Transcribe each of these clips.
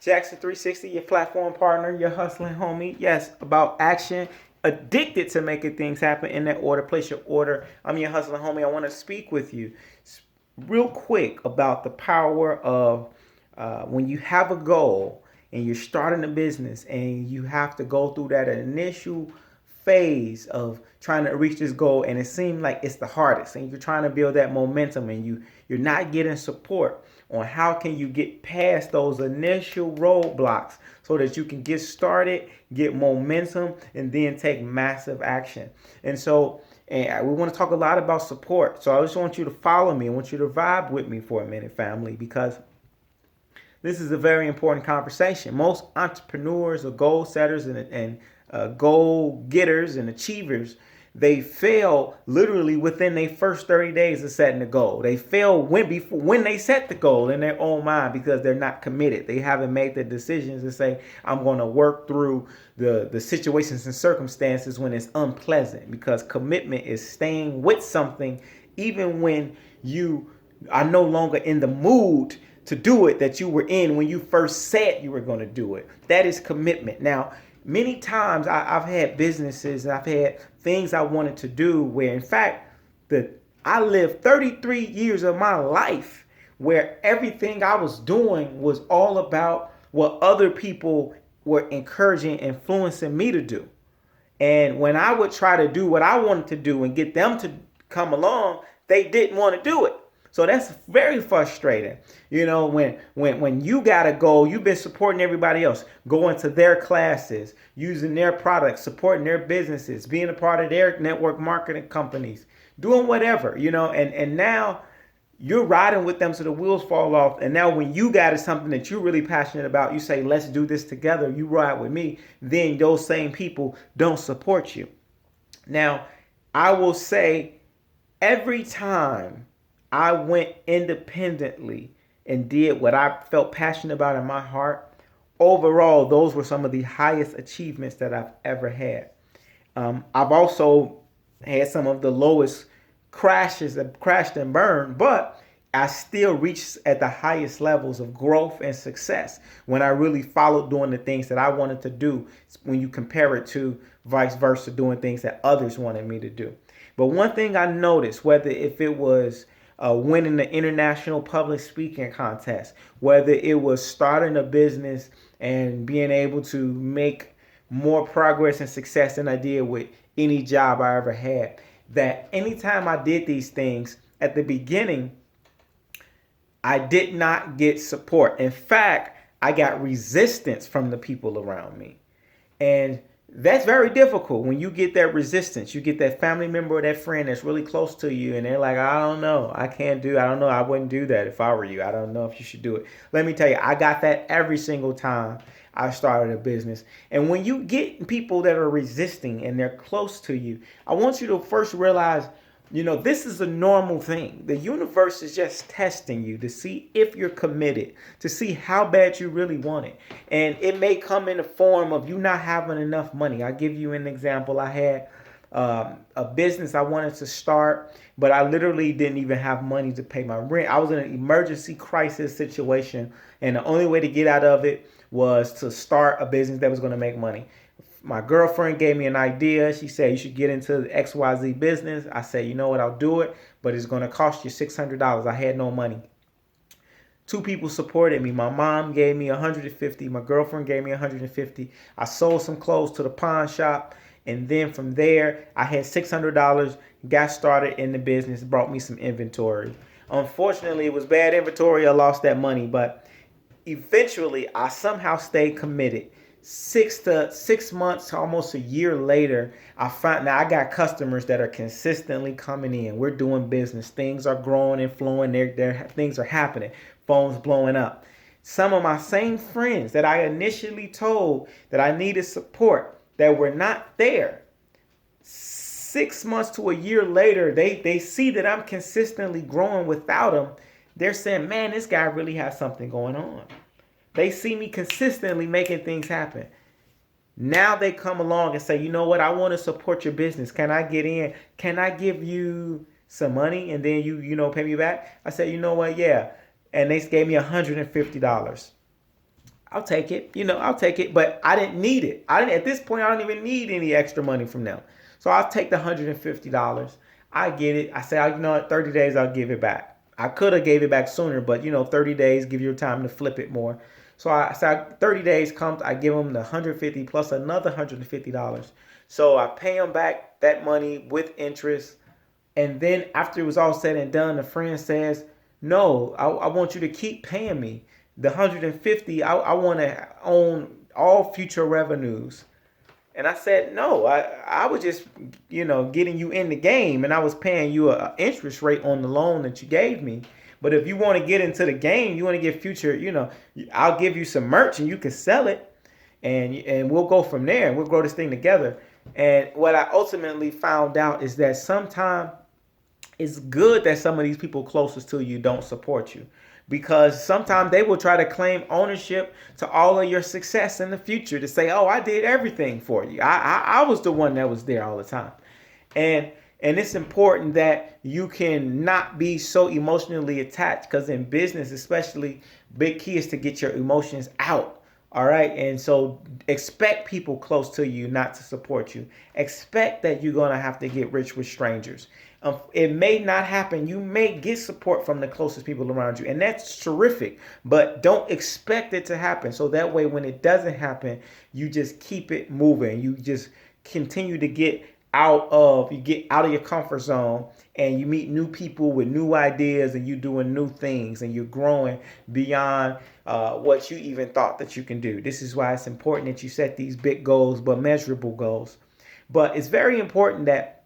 Jackson 360, your platform partner, your hustling homie. Yes, about action, addicted to making things happen in that order. Place your order. I'm your hustling homie. I want to speak with you real quick about the power of when you have a goal and you're starting a business and you have to go through that initial phase of trying to reach this goal, and it seems like it's the hardest, and you're trying to build that momentum and you're not getting support on how can you get past those initial roadblocks so that you can get started, get momentum, and then take massive action. And we want to talk a lot about support. So I just want you to follow me. I want you to vibe with me for a minute, family, because this is a very important conversation. Most entrepreneurs or goal setters and goal getters and achievers, they fail literally within their first 30 days of setting the goal. They fail when they set the goal in their own mind because they're not committed. They haven't made the decisions to say, I'm going to work through the situations and circumstances when it's unpleasant, because commitment is staying with something even when you are no longer in the mood to do it that you were in when you first said you were going to do it. That is commitment. Now, many times I've had businesses and I've had things I wanted to do where, in fact, I lived 33 years of my life where everything I was doing was all about what other people were encouraging, influencing me to do. And when I would try to do what I wanted to do and get them to come along, they didn't want to do it. So that's very frustrating. When you got a goal, you've been supporting everybody else, going to their classes, using their products, supporting their businesses, being a part of their network marketing companies, doing whatever, and now you're riding with them so the wheels fall off. And now when you got something that you're really passionate about, you say, let's do this together. You ride with me. Then those same people don't support you. Now, I will say every time I went independently and did what I felt passionate about in my heart, overall, those were some of the highest achievements that I've ever had. I've also had some of the lowest crashes that crashed and burned, but I still reached at the highest levels of growth and success when I really followed doing the things that I wanted to do, when you compare it to vice versa, doing things that others wanted me to do. But one thing I noticed, whether if it was winning the international public speaking contest, whether it was starting a business and being able to make more progress and success than I did with any job I ever had, that anytime I did these things at the beginning, I did not get support. In fact, I got resistance from the people around me. And that's very difficult when you get that resistance. You get that family member or that friend that's really close to you, and they're like, I don't know. I don't know. I wouldn't do that if I were you. I don't know if you should do it. Let me tell you, I got that every single time I started a business. And when you get people that are resisting and they're close to you, I want you to first realize, this is a normal thing. The universe is just testing you to see if you're committed, to see how bad you really want it. And it may come in the form of you not having enough money. I'll give you an example. I had a business I wanted to start, but I literally didn't even have money to pay my rent. I was in an emergency crisis situation, and the only way to get out of it was to start a business that was going to make money. My girlfriend gave me an idea. She said, you should get into the XYZ business. I said, you know what, I'll do it, but it's going to cost you $600. I had no money. Two people supported me. My mom gave me $150. My girlfriend gave me $150. I sold some clothes to the pawn shop. And then from there, I had $600, got started in the business, brought me some inventory. Unfortunately, it was bad inventory. I lost that money, but eventually I somehow stayed committed. 6 months to almost a year later, now I got customers that are consistently coming in. We're doing business. Things are growing and flowing. Things are happening. Phones blowing up. Some of my same friends that I initially told that I needed support that were not there. 6 months to a year later, they see that I'm consistently growing without them. They're saying, man, this guy really has something going on. They see me consistently making things happen. Now they come along and say, you know what? I want to support your business. Can I get in? Can I give you some money and then pay me back? I said, you know what? Yeah. And they gave me $150. I'll take it. I'll take it. But I didn't need it. I didn't at this point. I don't even need any extra money from them. So I'll take the $150. I get it. I say, what, 30 days, I'll give it back. I could have gave it back sooner, but 30 days give you time to flip it more. So I say 30 days comes, I give them the 150 plus another $150. So I pay them back that money with interest. And then after it was all said and done, the friend says, no, I want you to keep paying me. The 150, I want to own all future revenues. And I said, no, I was just, getting you in the game, and I was paying you an interest rate on the loan that you gave me. But if you want to get into the game, you want to get future, I'll give you some merch and you can sell it, and we'll go from there and we'll grow this thing together. And what I ultimately found out is that sometimes it's good that some of these people closest to you don't support you, because sometimes they will try to claim ownership to all of your success in the future, to say, oh, I did everything for you. I was the one that was there all the time. And it's important that you can not be so emotionally attached, because in business especially, big key is to get your emotions out. All right. And so expect people close to you not to support you. Expect that you're going to have to get rich with strangers. It may not happen. You may get support from the closest people around you, and that's terrific, but don't expect it to happen. So that way, when it doesn't happen, you just keep it moving. You just continue to get out of your comfort zone, and you meet new people with new ideas, and you're doing new things, and you're growing beyond what you even thought that you can do. This is why it's important that you set these big goals, but measurable goals. But it's very important that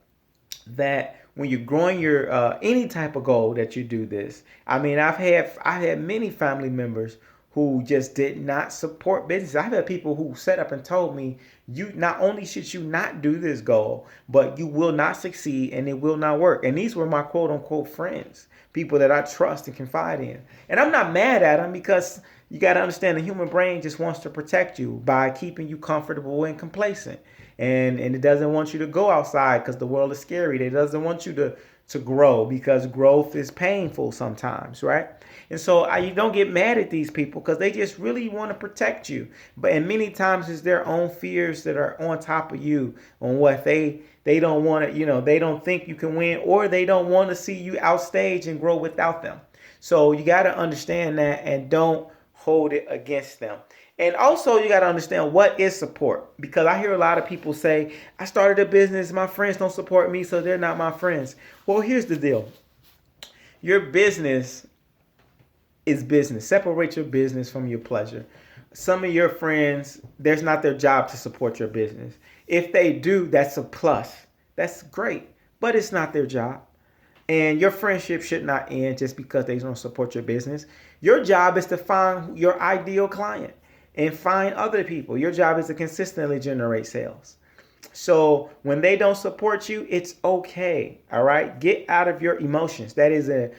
when you're growing your any type of goal, that you do this. I mean, I've had many family members who just did not support business. I've had people who set up and told me, you not only should you not do this goal, but you will not succeed and it will not work. And these were my quote unquote friends, people that I trust and confide in. And I'm not mad at them, because you got to understand the human brain just wants to protect you by keeping you comfortable and complacent. And it doesn't want you to go outside because the world is scary. It doesn't want you to grow, because growth is painful sometimes, right? And so you don't get mad at these people, because they just really want to protect you. And many times it's their own fears that are on top of you, on what they don't want to, they don't think you can win, or they don't want to see you outstage and grow without them. So you got to understand that, and don't hold it against them. And also, you got to understand what is support, because I hear a lot of people say, I started a business, my friends don't support me, so they're not my friends. Well, here's the deal. Your business is business. Separate your business from your pleasure. Some of your friends, there's not their job to support your business. If they do, that's a plus. That's great, but it's not their job. And your friendship should not end just because they don't support your business. Your job is to find your ideal client and find other people. Your job is to consistently generate sales. So when they don't support you, it's okay. All right. Get out of your emotions. That is a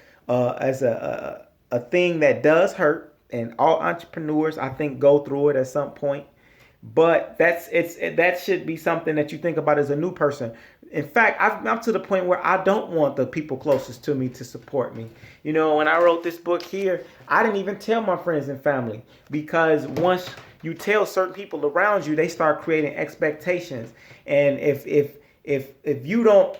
thing that does hurt. And all entrepreneurs, I think, go through it at some point. But that should be something that you think about as a new person. In fact, I'm to the point where I don't want the people closest to me to support me. When I wrote this book here, I didn't even tell my friends and family, because once you tell certain people around you, they start creating expectations. And if you don't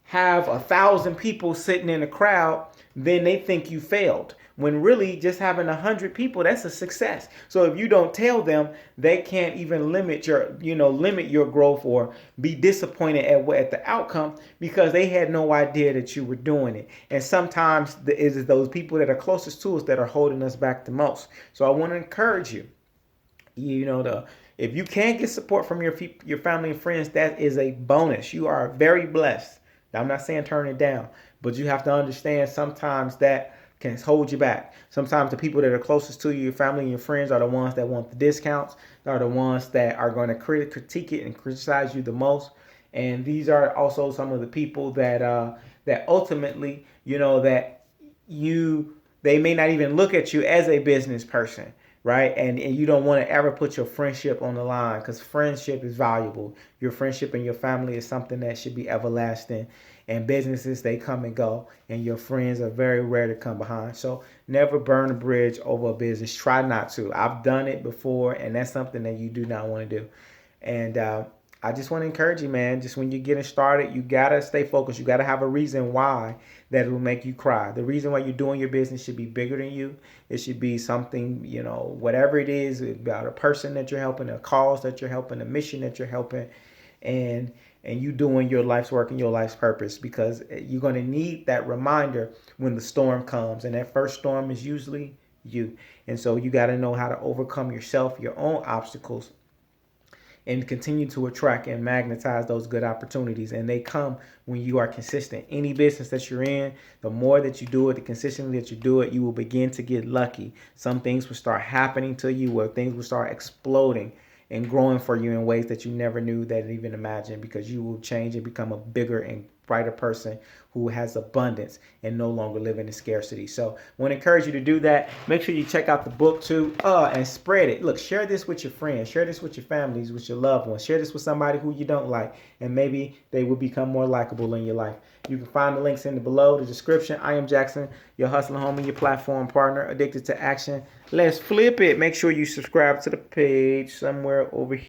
have 1,000 people sitting in a crowd, then they think you failed. When really just having 100 people, that's a success. So if you don't tell them, they can't even limit your growth, or be disappointed at the outcome, because they had no idea that you were doing it. And sometimes it is those people that are closest to us that are holding us back the most. So I want to encourage you, if you can't get support from your family and friends, that is a bonus. You are very blessed. I'm not saying turn it down, but you have to understand sometimes that can hold you back. Sometimes the people that are closest to you, your family and your friends, are the ones that want the discounts. They're the ones that are going to critique it and criticize you the most. And these are also some of the people that ultimately, they may not even look at you as a business person, right? And you don't want to ever put your friendship on the line, because friendship is valuable. Your friendship and your family is something that should be everlasting. And businesses, they come and go, and your friends are very rare to come behind. So Never burn a bridge over a business. Try not to. I've done it before, and that's something that you do not want to do. And I just want to encourage you, man. Just when you're getting started, you gotta stay focused. You gotta have a reason why that will make you cry. The reason why you're doing your business should be bigger than you. It should be something, whatever it is, about a person that you're helping, a cause that you're helping, a mission that you're helping, and you doing your life's work and your life's purpose, because you're going to need that reminder when the storm comes. And that first storm is usually you. And so you got to know how to overcome yourself, your own obstacles, and continue to attract and magnetize those good opportunities. And they come when you are consistent. Any business that you're in, the more that you do it, the consistently that you do it, you will begin to get lucky. Some things will start happening to you, where things will start exploding and growing for you in ways that you never knew that even imagined, because you will change and become a bigger and brighter person who has abundance and no longer living in scarcity. So I want to encourage you to do that. Make sure you check out the book too, and spread it. Look, share this with your friends, share this with your families, with your loved ones, share this with somebody who you don't like, and maybe they will become more likable in your life. You can find the links in the below the description. I am Jackson, your hustling homie, your platform partner, addicted to action. Let's flip it. Make sure you subscribe to the page somewhere over here.